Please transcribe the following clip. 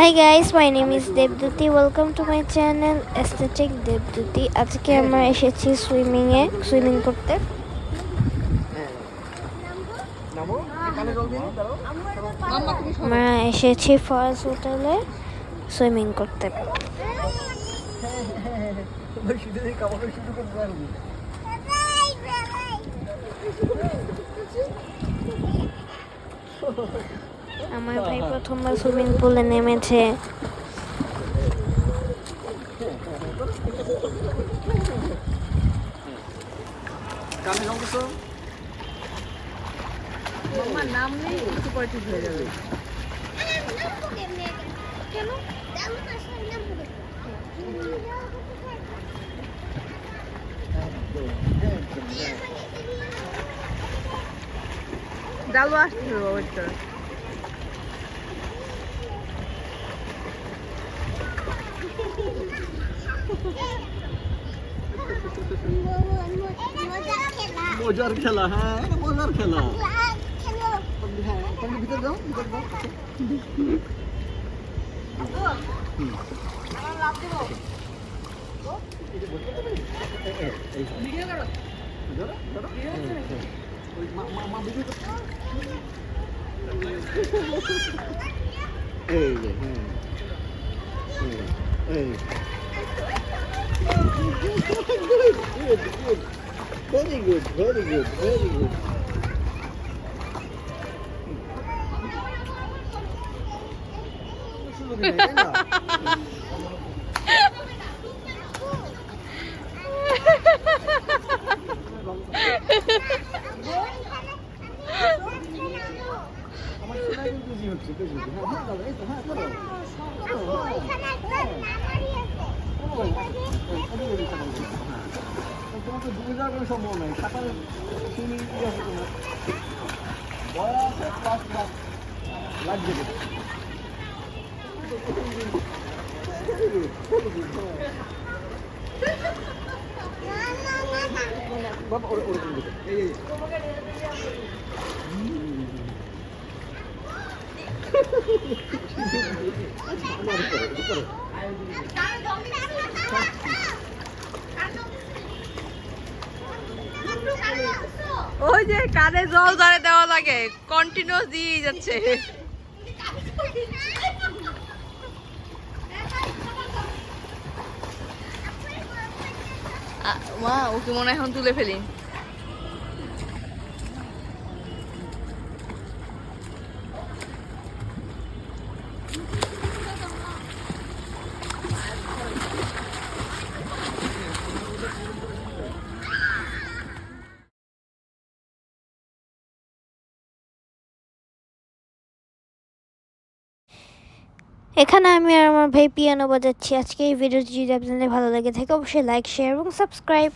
Hi guys, my name is Devduti. Welcome to my channel Aesthetic Devduti. আজকে আমরা এসেছি swimming করতে। আমরা এসেছি ফরেস্ট হোটেলে সুইমিং করতে। আমার ভাই প্রথমবার সুইমিং পুলে নেমেছে। নাম নেই সুপারটিভ হয়ে যাবে। ডালু আসতে হবে ওয়েট করে। মজার খেলা, হ্যাঁ মজার খেলা। হ্যাঁ ভিতরে যাও, ভিতরে যাও। এই যে very good, very good, very good. তোমাকে ডুবে যাওয়ার কোনো সম্ভব নাই। সাঁতার সুইমিং কি আছে তোমার বড় আছে প্লাস লাগবে। বাবা ওরকম দিকে এই ওই যে কানে জল ধরে দেওয়া লাগে, কন্টিনিউয়াস দিয়ে যাচ্ছে। মা ওকে মনে হয় এখন তুলে ফেলি। এখানে আমি আর আমার ভাই পিয়ানো বাজাচ্ছি। আজকে এই ভিডিওটি যদি আপনাদের ভালো লাগে থাকে অবশ্যই লাইক, শেয়ার এবং সাবস্ক্রাইব।